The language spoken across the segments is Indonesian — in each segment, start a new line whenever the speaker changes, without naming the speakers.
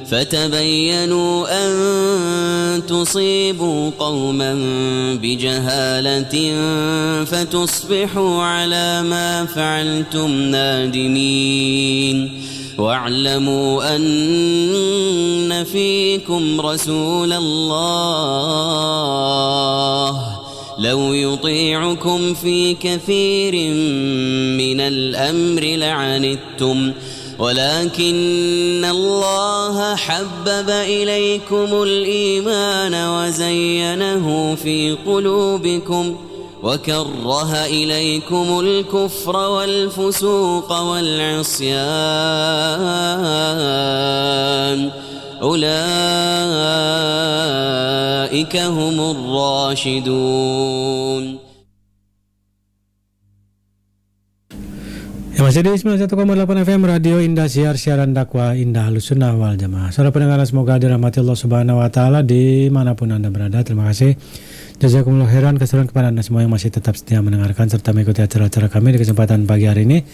فتبينوا أن تصيبوا قوما بجهالة فتصبحوا على ما فعلتم نادمين واعلموا أن فيكم رسول الله لو يطيعكم في كثير من الأمر لعنتم ولكن الله حبب إليكم الإيمان وزينه في قلوبكم وكره إليكم الكفر والفسوق والعصيان أولئك هم الراشدون.
Ya, masih di 91,8 FM Radio Indah Siar, siaran dakwah Indah Ahlussunnah wal Jamaah. Saudara pendengar, semoga dirahmati Allah Subhanahu wa taala dimanapun Anda berada. Terima kasih. Jazakumullah khairan keseluruhan kepada Anda semua yang masih tetap setia mendengarkan serta mengikuti acara-acara kami di kesempatan pagi hari ini.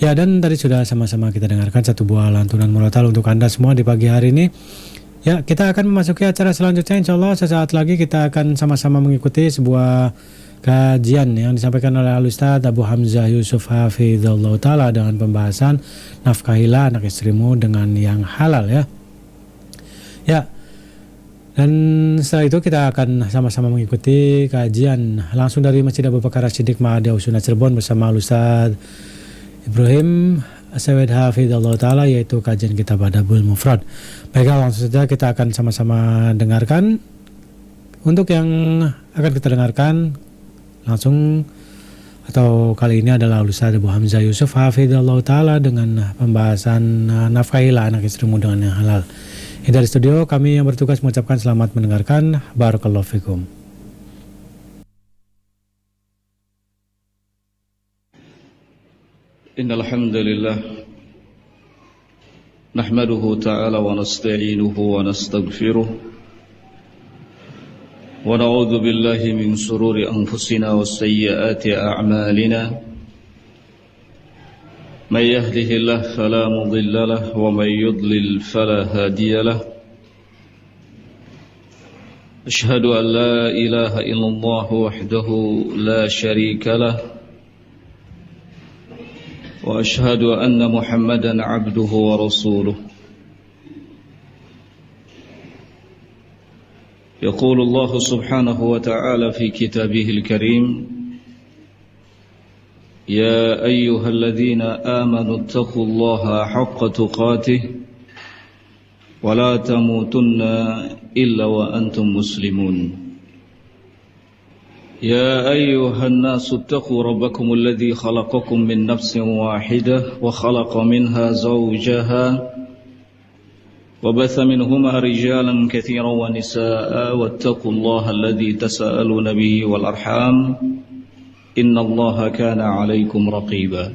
Ya, dan tadi sudah sama-sama kita dengarkan satu buah lantunan murotal untuk Anda semua di pagi hari ini. Ya, kita akan memasuki acara selanjutnya, insyaallah sesaat lagi kita akan sama-sama mengikuti sebuah kajian yang disampaikan oleh Al-Ustaz Abu Hamzah Yusuf Hafizallahu Ta'ala dengan pembahasan nafkahilah anak istrimu dengan yang halal ya. Ya, dan setelah itu kita akan sama-sama mengikuti kajian langsung dari Masjid Abu Bakar As-Siddiq Ma'hadi Aus-Sunnah Cirebon bersama Al-Ustaz Ibrahim As-Sawed Hafizallahu Ta'ala, yaitu kajian kitab Adabul Mufrad. Baiklah, langsung saja kita akan sama-sama dengarkan. Untuk yang akan kita dengarkan langsung atau kali ini adalah Ustaz Abu Hamzah Yusuf Hafizallahu Ta'ala dengan pembahasan nafkahilah anak istrimu dengan yang halal. Ini dari studio kami yang bertugas mengucapkan selamat mendengarkan. Barakallahu fikum.
Innal hamdalillah nahmaduhu ta'ala wa nasta'inuhu wa nastaghfiruh ونعوذ بالله من شرور أنفسنا وسيئات أعمالنا من يهده الله فلا مضل له ومن يضلل فلا هادي له أشهد أن لا إله إلا الله وحده لا شريك له وأشهد أن محمدا عبده ورسوله يقول الله سبحانه وتعالى في كتابه الكريم يا أيها الذين آمنوا اتقوا الله حق تقاته ولا تموتن إلا وأنتم مسلمون يا أيها الناس اتقوا ربكم الذي خلقكم من نفس واحدة وخلق منها زوجها وبث منهما رجالا كثيرا ونساء واتقوا الله الذي تساءلون به والأرحام إن الله كان عليكم رقيبا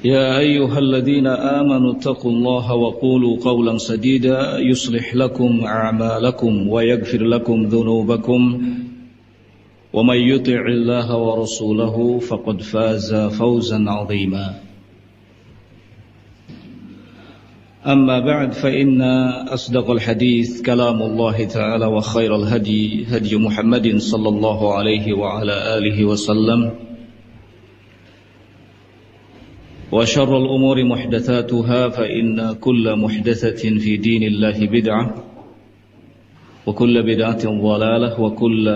يا أيها الذين آمنوا اتقوا الله وقولوا قولا سديدا يصلح لكم أعمالكم ويغفر لكم ذنوبكم ومن يطع الله ورسوله فقد فاز فوزا عظيما أما بعد فإن أصدق الحديث كلام الله تعالى وخير الهدي هدي محمد صلى الله عليه وعلى آله وسلم وشر الأمور محدثاتها فإن كل محدثة في دين الله بدعة وكل بدعة ضلالة وكل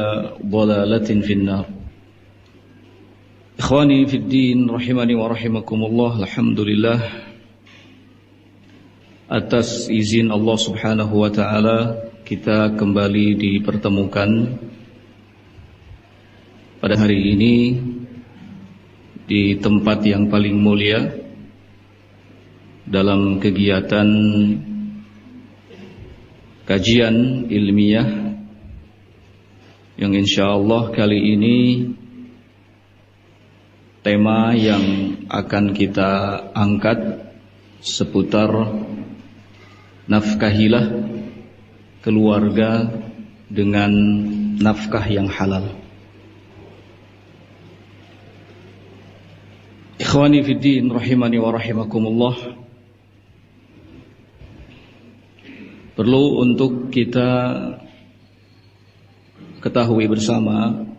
ضلالة في النار. إخواني في الدين رحمني ورحمكم الله. الحمد لله, atas izin Allah Subhanahu wa ta'ala kita kembali dipertemukan pada hari ini di tempat yang paling mulia dalam kegiatan kajian ilmiah yang insyaallah kali ini tema yang akan kita angkat seputar nafkahilah keluarga dengan nafkah yang halal. Ikhwani fiddin rahimani wa rahimakumullah. Perlu untuk kita ketahui bersama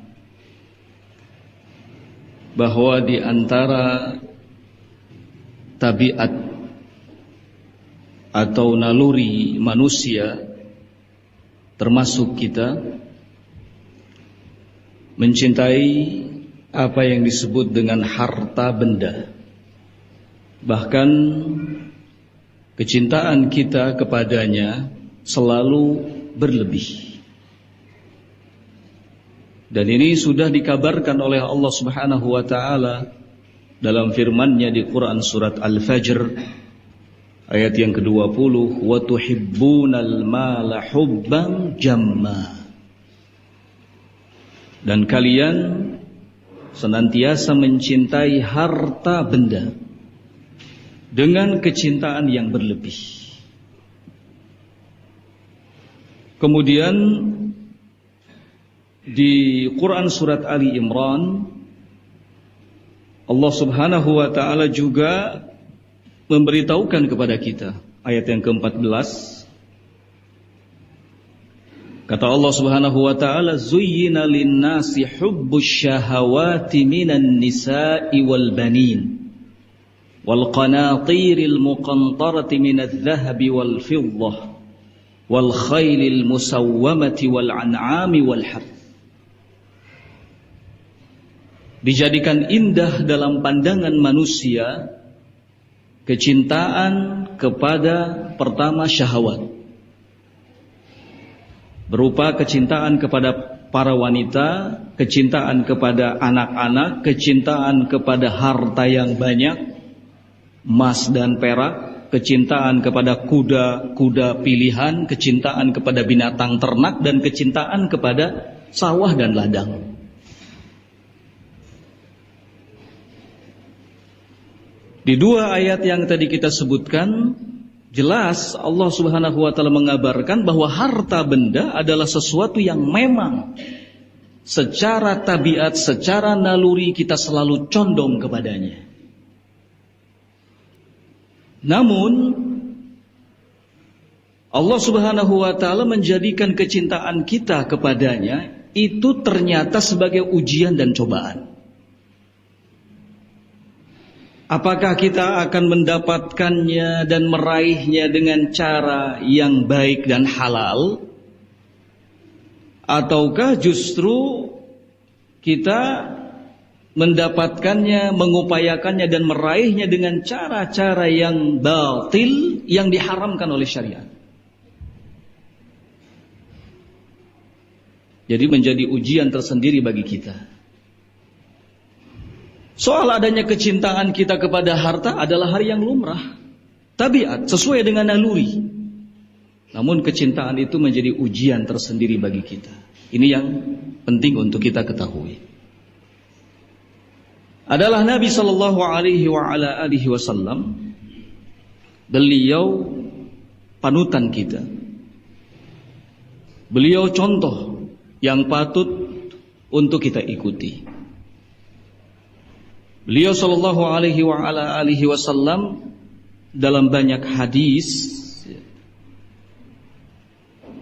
bahwa di antara tabiat atau naluri manusia termasuk kita mencintai apa yang disebut dengan harta benda. Bahkan kecintaan kita kepadanya selalu berlebih. Dan ini sudah dikabarkan oleh Allah Subhanahu wa taala dalam firman-Nya di Quran surat Al-Fajr ayat yang ke-20, wa tuhibbunal mala hubban jamma. Dan kalian senantiasa mencintai harta benda dengan kecintaan yang berlebih. Kemudian di Quran surat Ali Imran Allah Subhanahu wa taala juga memberitahukan kepada kita ayat yang ke-14. Kata Allah Subhanahu wa taala, zuyyina lin-nasi hubbus syahawati minan nisa'i wal banin wal qanatiril muqantarati minadh dhahabi wal fiddah wal khailil musawwamati wal an'ami wal harth. Dijadikan indah dalam pandangan manusia kecintaan kepada pertama syahwat, berupa kecintaan kepada para wanita, kecintaan kepada anak-anak, kecintaan kepada harta yang banyak, emas dan perak, kecintaan kepada kuda-kuda pilihan, kecintaan kepada binatang ternak, dan kecintaan kepada sawah dan ladang. Di dua ayat yang tadi kita sebutkan, jelas Allah Subhanahu wa taala mengabarkan bahwa harta benda adalah sesuatu yang memang secara tabiat, secara naluri kita selalu condong kepadanya. Namun Allah Subhanahu wa taala menjadikan kecintaan kita kepadanya itu ternyata sebagai ujian dan cobaan. Apakah kita akan mendapatkannya dan meraihnya dengan cara yang baik dan halal, ataukah justru kita mendapatkannya, mengupayakannya dan meraihnya dengan cara-cara yang batil yang diharamkan oleh syariat? Jadi menjadi ujian tersendiri bagi kita. Soal adanya kecintaan kita kepada harta adalah hal yang lumrah, tabiat, sesuai dengan naluri. Namun kecintaan itu menjadi ujian tersendiri bagi kita. Ini yang penting untuk kita ketahui. Adalah Nabi sallallahu alaihi wasallam, beliau panutan kita. Beliau contoh yang patut untuk kita ikuti. Beliau sallallahu alaihi wasallam dalam banyak hadis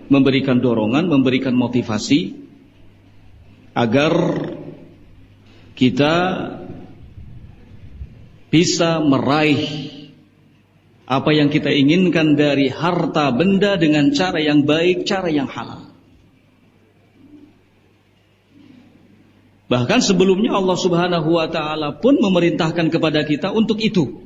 memberikan dorongan, memberikan motivasi agar kita bisa meraih apa yang kita inginkan dari harta benda dengan cara yang baik, cara yang halal. Bahkan sebelumnya Allah Subhanahu wa taala pun memerintahkan kepada kita untuk itu.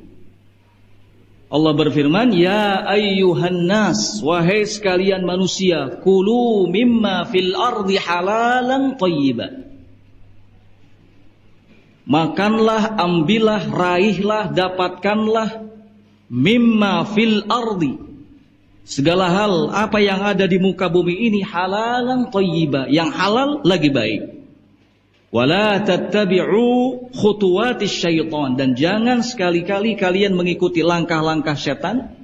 Allah berfirman, "Ya ayyuhan nas, wahai sekalian manusia, kulu mimma fil ardi halalan thayyiban." Makanlah, ambillah, raihlah, dapatkanlah mimma fil ardi, segala hal apa yang ada di muka bumi ini, halalan thayyiban, yang halal lagi baik. Wala tattabi'u khutuwatis syaitan, dan jangan sekali-kali kalian mengikuti langkah-langkah setan.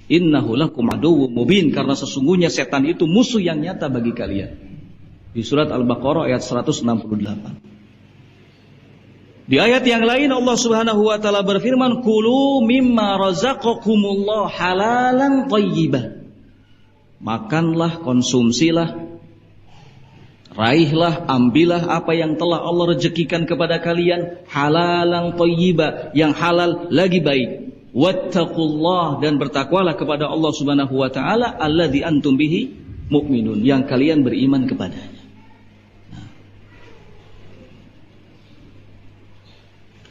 Innahu lakum aduwwum mubin, karena sesungguhnya setan itu musuh yang nyata bagi kalian. Di surat Al-Baqarah ayat 168. Di ayat yang lain Allah Subhanahu wa taala berfirman, "Kulu mimma razaqakumullah halalan thayyiban." Makanlah, konsumsilah, raihlah, ambillah apa yang telah Allah rezekikan kepada kalian, halalan thayyiba, yang halal lagi baik. Wattaqullah, dan bertakwalah kepada Allah Subhanahu wa taala, alladzi antum bihi mu'minun, yang kalian beriman kepadanya.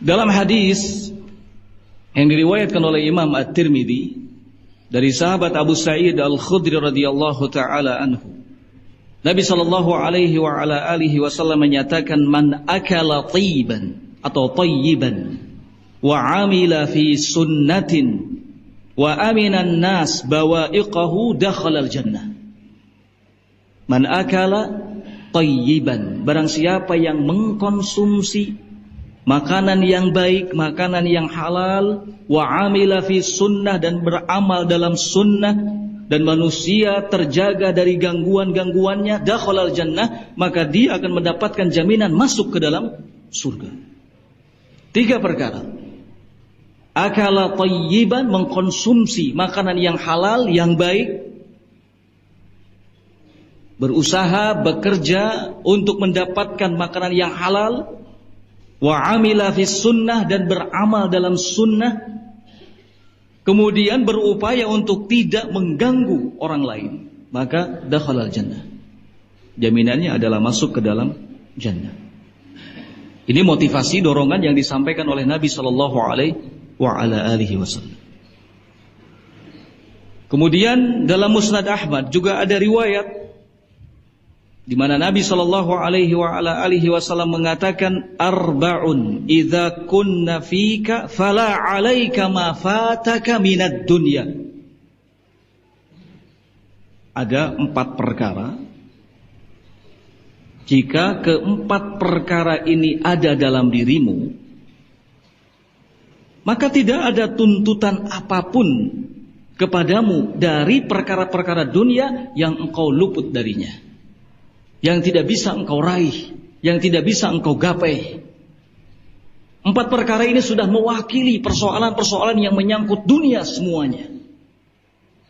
Dalam hadis yang diriwayatkan oleh Imam At-Tirmidzi dari sahabat Abu Sa'id Al-Khudri radhiyallahu taala anhu, Nabi sallallahu alaihi wa ala alihi wasallam menyatakan, "Man akala tayyiban atau tayyiban wa amila fi sunnatin wa aminan nas bawa'iqahu dakhala al-jannah." Man akala tayyiban, barang siapa yang mengkonsumsi makanan yang baik, makanan yang halal, wa amila fi sunnah, dan beramal dalam sunnah, dan manusia terjaga dari gangguan-gangguannya, dakhalal jannah, maka dia akan mendapatkan jaminan masuk ke dalam surga. 3 perkara. Akala tayyiban, mengkonsumsi makanan yang halal, yang baik, berusaha, bekerja untuk mendapatkan makanan yang halal, wa amila fis sunnah, dan beramal dalam sunnah, kemudian berupaya untuk tidak mengganggu orang lain, maka dakhalal jannah, jaminannya adalah masuk ke dalam jannah. Ini motivasi, dorongan yang disampaikan oleh Nabi sallallahu alaihi wa ala alihi wasallam. Kemudian dalam Musnad Ahmad juga ada riwayat di mana Nabi sallallahu alaihi wa ala alihi wasallam mengatakan, "Arba'un idza kunna fika fala 'alaika ma fataka minad dunya." Ada 4 perkara. Jika keempat perkara ini ada dalam dirimu, maka tidak ada tuntutan apapun kepadamu dari perkara-perkara dunia yang engkau luput darinya, yang tidak bisa engkau raih, yang tidak bisa engkau gapai. 4 perkara ini sudah mewakili persoalan-persoalan yang menyangkut dunia semuanya.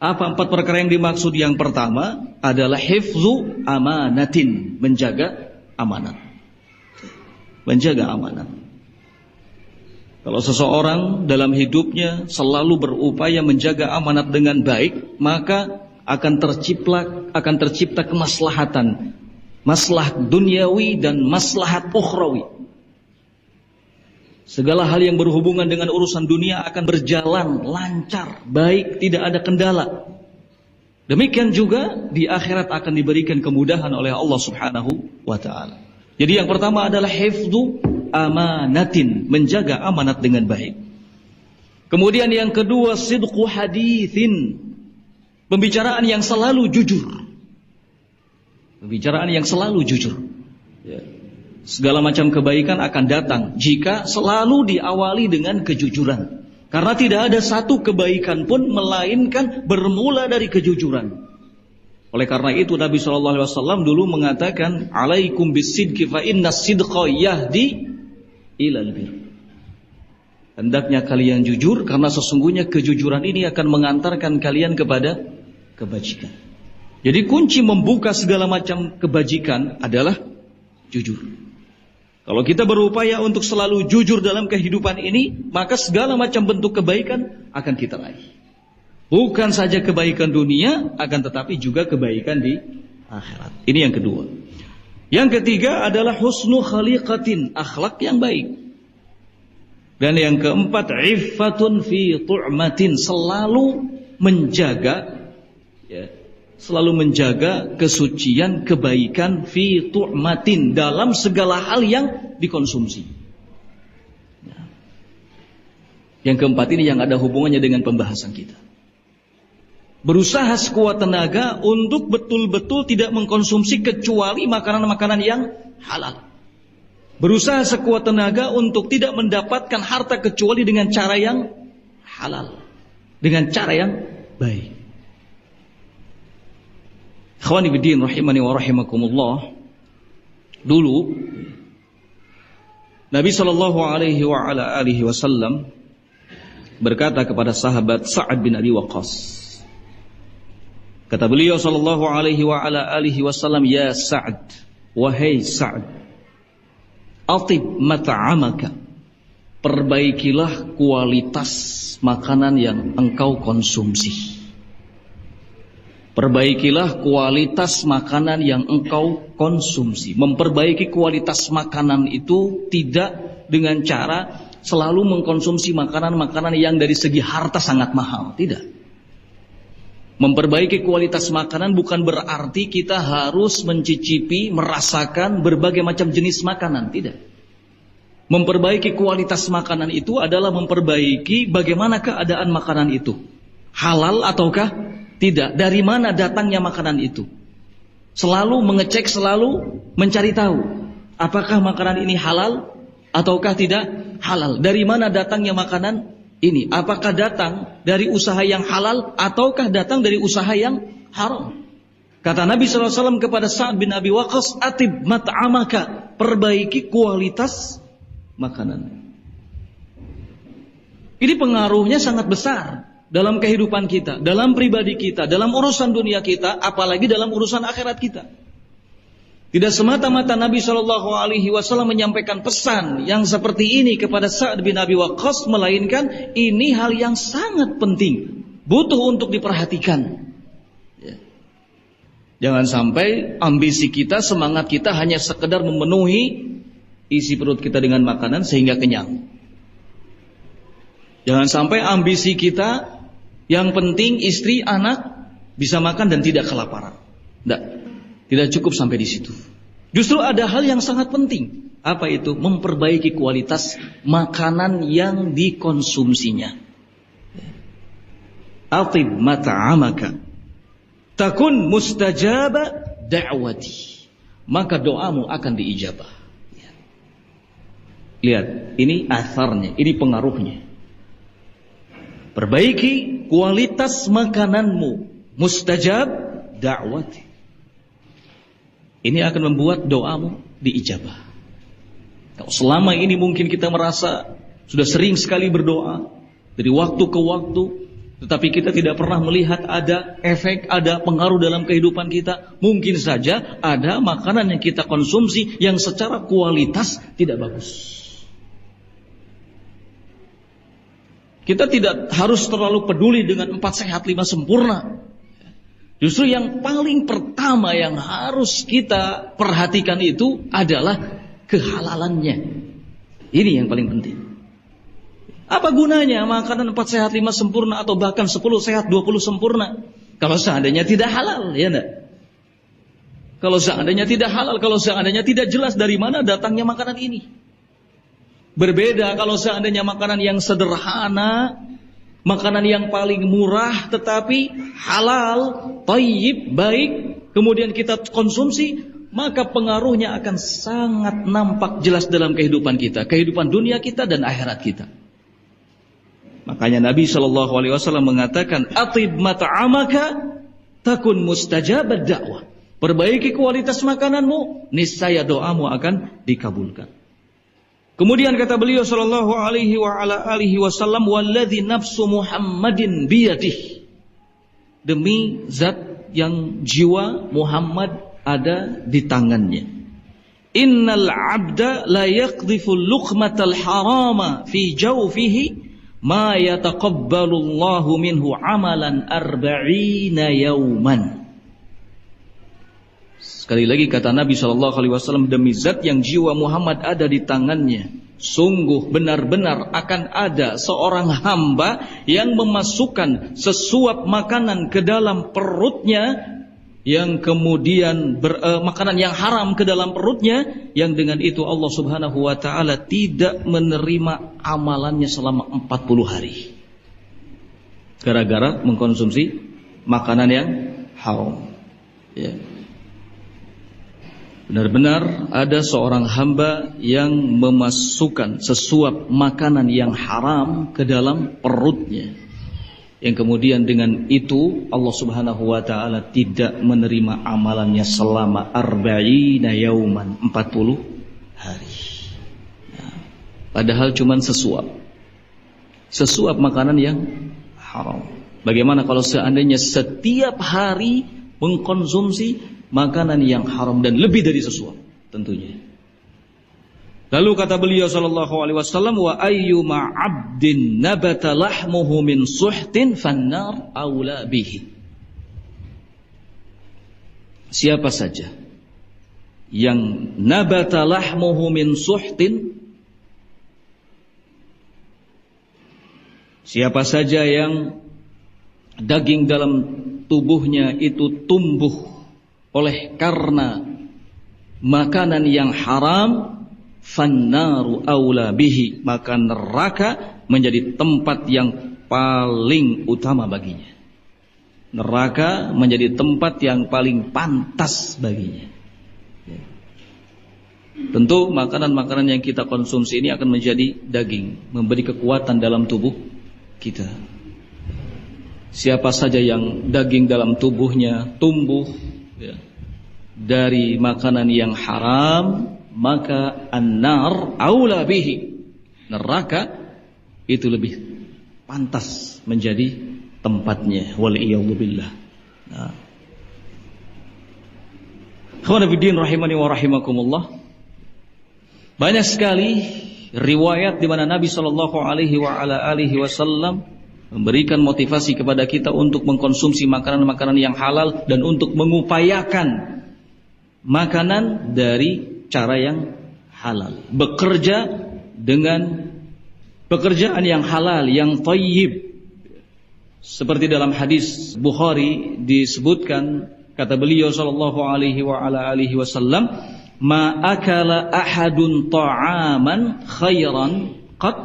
Apa 4 perkara yang dimaksud? Yang pertama adalah hifzu amanatin, menjaga amanat. Menjaga amanat. Kalau seseorang dalam hidupnya selalu berupaya menjaga amanat dengan baik, maka akan tercipta kemaslahatan, maslahat duniawi dan maslahat ukhrawi. Segala hal yang berhubungan dengan urusan dunia akan berjalan lancar, baik, tidak ada kendala. Demikian juga di akhirat akan diberikan kemudahan oleh Allah Subhanahu wa taala. Jadi yang pertama adalah hifdzu amanatin, menjaga amanat dengan baik. Kemudian yang kedua, sidqu haditsin, pembicaraan yang selalu jujur. Pembicaraan yang selalu jujur. Ya. Segala macam kebaikan akan datang jika selalu diawali dengan kejujuran. Karena tidak ada satu kebaikan pun melainkan bermula dari kejujuran. Oleh karena itu Nabi SAW dulu mengatakan, "Alaikum bisidqi fa inna sidqa yahdi ilal bir." Hendaknya kalian jujur, karena sesungguhnya kejujuran ini akan mengantarkan kalian kepada kebajikan. Jadi kunci membuka segala macam kebajikan adalah jujur. Kalau kita berupaya untuk selalu jujur dalam kehidupan ini, maka segala macam bentuk kebaikan akan kita raih. Bukan saja kebaikan dunia, akan tetapi juga kebaikan di akhirat. Ini yang kedua. Yang ketiga adalah husnu khaliqatin, akhlak yang baik. Dan yang keempat, iffatun fi tu'matin, selalu menjaga, ya, selalu menjaga kesucian, kebaikan fi tu'matin, dalam segala hal yang dikonsumsi. Yang keempat ini yang ada hubungannya dengan pembahasan kita. Berusaha sekuat tenaga untuk betul-betul tidak mengkonsumsi kecuali makanan-makanan yang halal. Berusaha sekuat tenaga untuk tidak mendapatkan harta kecuali dengan cara yang halal, dengan cara yang baik. Ikhwani fiddin rahimani wa rahimakumullah. Dulu Nabi sallallahu alaihi wasallam berkata kepada sahabat Sa'ad bin Abi Waqqas. Kata beliau sallallahu alaihi wasallam, "Ya Sa'ad, wahai Sa'ad, atib mat'amaka." Perbaikilah kualitas makanan yang engkau konsumsi. Perbaikilah kualitas makanan yang engkau konsumsi. Memperbaiki kualitas makanan itu tidak dengan cara selalu mengkonsumsi makanan-makanan yang dari segi harta sangat mahal. Tidak. Memperbaiki kualitas makanan bukan berarti kita harus mencicipi, merasakan berbagai macam jenis makanan. Tidak. Memperbaiki kualitas makanan itu adalah memperbaiki bagaimana keadaan makanan itu. Halal ataukah tidak, dari mana datangnya makanan itu. Selalu mengecek, selalu mencari tahu apakah makanan ini halal ataukah tidak halal. Dari mana datangnya makanan ini? Apakah datang dari usaha yang halal ataukah datang dari usaha yang haram? Kata Nabi SAW kepada Sa'ad bin Abi Waqqas, atib mat'amaka, perbaiki kualitas makanan. Ini pengaruhnya sangat besar dalam kehidupan kita, dalam pribadi kita, dalam urusan dunia kita, apalagi dalam urusan akhirat kita. Tidak semata-mata Nabi SAW menyampaikan pesan yang seperti ini kepada Sa'ad bin Abi Waqqas, melainkan ini hal yang sangat penting, butuh untuk diperhatikan. Jangan sampai ambisi kita, semangat kita hanya sekedar memenuhi isi perut kita dengan makanan sehingga kenyang. Jangan sampai ambisi kita yang penting istri, anak bisa makan dan tidak kelaparan. Tidak cukup sampai di situ. Justru ada hal yang sangat penting. Apa itu? Memperbaiki kualitas makanan yang dikonsumsinya. Atib mat'amaka takun mustajaba da'wati, maka doamu akan diijabah. Lihat, ini atharnya, ini pengaruhnya. Perbaiki kualitas makananmu, mustajab da'wati. Ini akan membuat doamu diijabah. Kalau selama ini mungkin kita merasa sudah sering sekali berdoa dari waktu ke waktu, tetapi kita tidak pernah melihat ada efek, ada pengaruh dalam kehidupan kita. Mungkin saja ada makanan yang kita konsumsi yang secara kualitas tidak bagus. Kita tidak harus terlalu peduli dengan 4 sehat 5 sempurna. Justru yang paling pertama yang harus kita perhatikan itu adalah kehalalannya. Ini yang paling penting. Apa gunanya makanan 4 sehat 5 sempurna atau bahkan 10 sehat 20 sempurna kalau seandainya tidak halal, ya enggak? Kalau seandainya tidak halal, kalau seandainya tidak jelas dari mana datangnya makanan ini. Berbeda kalau seandainya makanan yang sederhana, makanan yang paling murah tetapi halal, thayyib, baik, kemudian kita konsumsi, maka pengaruhnya akan sangat nampak jelas dalam kehidupan kita, kehidupan dunia kita dan akhirat kita. Makanya Nabi SAW mengatakan, atib mat'amaka takun mustajabad da'wah. Perbaiki kualitas makananmu, niscaya doamu akan dikabulkan. Kemudian kata beliau sallallahu alaihi wasallam, walladzi nafsu Muhammadin biyadihi, demi zat yang jiwa Muhammad ada di tangannya. Innal 'abda la yaqdhifu luqmatal harama fi jawfihi ma yataqabbalu Allahu minhu amalan 40 yauman. Sekali lagi kata Nabi SAW, demi zat yang jiwa Muhammad ada di tangannya, sungguh benar-benar akan ada seorang hamba yang memasukkan sesuap makanan ke dalam perutnya, yang kemudian makanan yang haram ke dalam perutnya, yang dengan itu Allah Subhanahu wa ta'ala tidak menerima amalannya selama 40 hari. Gara-gara mengkonsumsi makanan yang haram. Ya. Benar-benar ada seorang hamba yang memasukkan sesuap makanan yang haram ke dalam perutnya, yang kemudian dengan itu Allah Subhanahu wa ta'ala tidak menerima amalannya selama 40 yauman, 40 hari. Nah, Padahal cuman sesuap makanan yang haram. Bagaimana kalau seandainya setiap hari mengkonsumsi makanan yang haram dan lebih dari sesuap tentunya. Lalu kata beliau sallallahu alaihi wasallam, wa ayyuma 'abdin nabata lahmuhu min suhtin fannar aula bihi. Siapa saja yang nabata lahmuhu min suhtin, siapa saja yang daging dalam tubuhnya itu tumbuh oleh karena makanan yang haram, fannaru aula bihi, maka neraka menjadi tempat yang paling utama baginya. Neraka menjadi tempat yang paling pantas baginya. Tentu makanan-makanan yang kita konsumsi ini akan menjadi daging, memberi kekuatan dalam tubuh kita. Siapa saja yang daging dalam tubuhnya tumbuh dari makanan yang haram, maka an-nar aula bihi, neraka itu lebih pantas menjadi tempatnya. Wal'iyadzu billah. Nah. Khawana fiddin rahimani wa rahimakumullah. Banyak sekali riwayat di mana Nabi sallallahu alaihi wasallam memberikan motivasi kepada kita untuk mengkonsumsi makanan-makanan yang halal dan untuk mengupayakan makanan dari cara yang halal. Bekerja dengan pekerjaan yang halal, yang thayyib. Seperti dalam hadis Bukhari disebutkan, kata beliau sallallahu alaihi wasallam, ma akala ahadun ta'aman khairan qad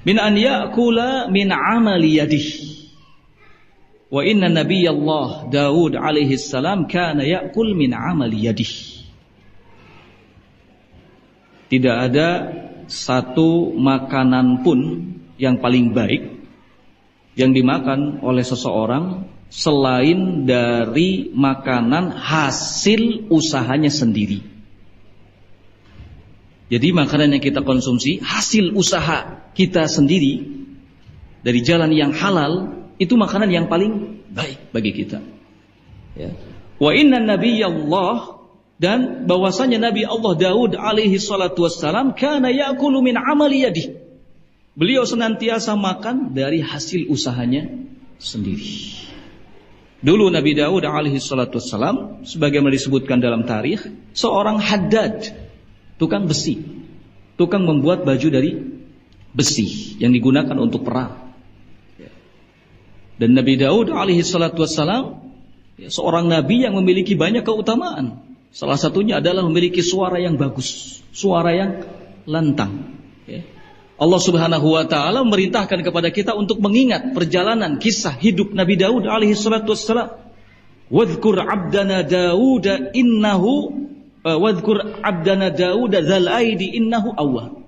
min an ya'kula min amali yadihi. Wa inna nabiyallah Daud alaihi salam kana ya'kul min amali yadihi. Tidak ada satu makanan pun yang paling baik yang dimakan oleh seseorang selain dari makanan hasil usahanya sendiri. Jadi makanan yang kita konsumsi hasil usaha kita sendiri dari jalan yang halal, itu makanan yang paling baik bagi kita. Ya. Wa inna nabiyallah, dan bahwasanya Nabi Allah Daud alaihi salatu wassalam kana ya'kulu min amali yadihi. Beliau senantiasa makan dari hasil usahanya sendiri. Dulu Nabi Daud alaihi salatu wassalam, sebagaimana disebutkan dalam tarikh, seorang haddad, tukang besi, tukang membuat baju dari besi yang digunakan untuk perang. Dan Nabi Daud alaihi salatu wassalam seorang nabi yang memiliki banyak keutamaan. Salah satunya adalah memiliki suara yang bagus, suara yang lantang. Allah Subhanahu wa taala memerintahkan kepada kita untuk mengingat perjalanan kisah hidup Nabi Daud alaihi salatu wassalam. Wadhkur 'abdana Daud innahu wadhkur 'abdana Daud dzal aidi innahu awwab.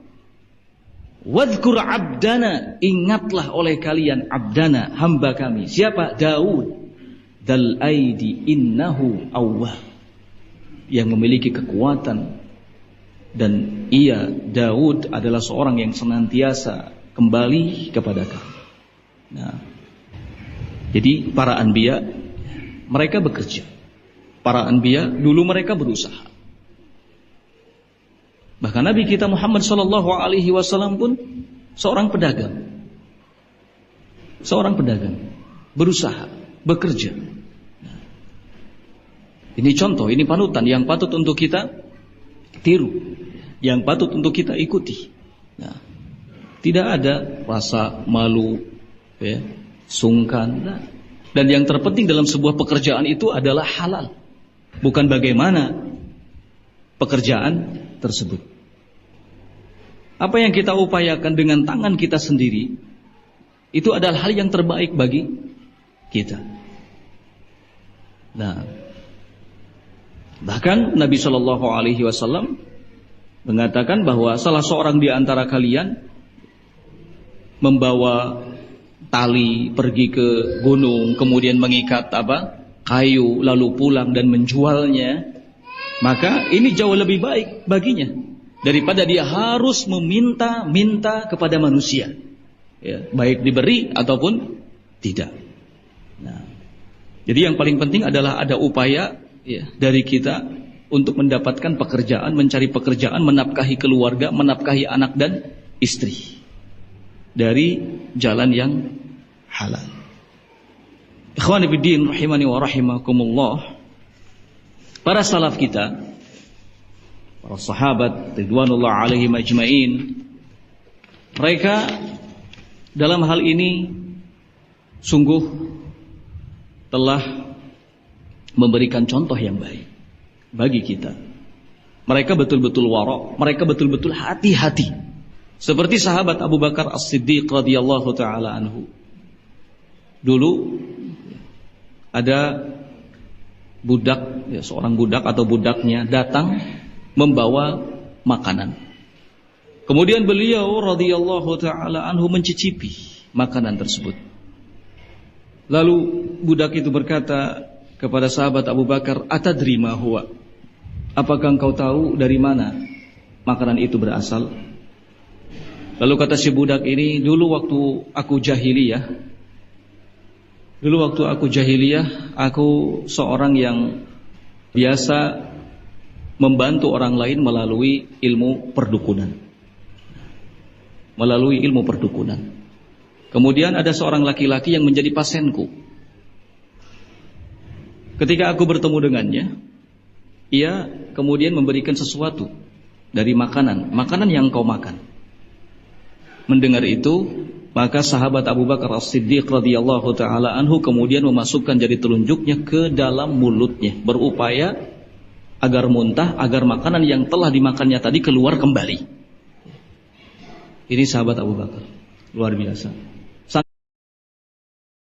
Wadhkur 'abdana, ingatlah oleh kalian 'abdana, hamba kami. Siapa? Daud. Dzal aidi innahu awwab. Yang memiliki kekuatan. Dan ia, Daud, adalah seorang yang senantiasa kembali kepada kami. Nah, jadi para anbiya, mereka bekerja. Para anbiya dulu mereka berusaha. Bahkan Nabi kita Muhammad sallallahu alaihi wasallam pun seorang pedagang. Seorang pedagang, berusaha, bekerja. Nah, ini contoh, ini panutan yang patut untuk kita tiru, yang patut untuk kita ikuti. Nah, tidak ada rasa malu, ya, sungkan. Nah, dan yang terpenting dalam sebuah pekerjaan itu adalah halal, bukan bagaimana pekerjaan tersebut. Apa yang kita upayakan dengan tangan kita sendiri, itu adalah hal yang terbaik bagi kita. Nah, bahkan Nabi Shallallahu Alaihi Wasallam mengatakan bahwa salah seorang di antara kalian membawa tali pergi ke gunung, kemudian mengikat kayu, lalu pulang dan menjualnya, maka ini jauh lebih baik baginya daripada dia harus meminta kepada manusia, ya, baik diberi ataupun tidak. Nah, jadi yang paling penting adalah ada upaya, ya, dari kita untuk mendapatkan pekerjaan, mencari pekerjaan, menafkahi keluarga, menafkahi anak dan istri dari jalan yang halal. Ikhwani fiddin rahimani wa rahimakumullah. Para salaf kita, para sahabat ridwanullah alaihim ajmain, mereka dalam hal ini sungguh telah memberikan contoh yang baik bagi kita. Mereka betul-betul wara', mereka betul-betul hati-hati. Seperti sahabat Abu Bakar As-Siddiq radhiyallahu taala anhu. Dulu ada budak, ya, seorang budak atau budaknya datang membawa makanan. Kemudian beliau radhiyallahu taala anhu mencicipi makanan tersebut. Lalu budak itu berkata kepada sahabat Abu Bakar, "Atadri ma huwa?" Apakah engkau tahu dari mana makanan itu berasal? Lalu kata si budak ini, dulu waktu aku jahiliyah, aku seorang yang biasa membantu orang lain melalui ilmu perdukunan. Kemudian ada seorang laki-laki yang menjadi pasienku. Ketika aku bertemu dengannya, ia kemudian memberikan sesuatu dari makanan yang kau makan. Mendengar itu, maka sahabat Abu Bakar As-Siddiq radhiyallahu taala anhu kemudian memasukkan jari telunjuknya ke dalam mulutnya, berupaya agar muntah, agar makanan yang telah dimakannya tadi keluar kembali. Ini sahabat Abu Bakar, luar biasa.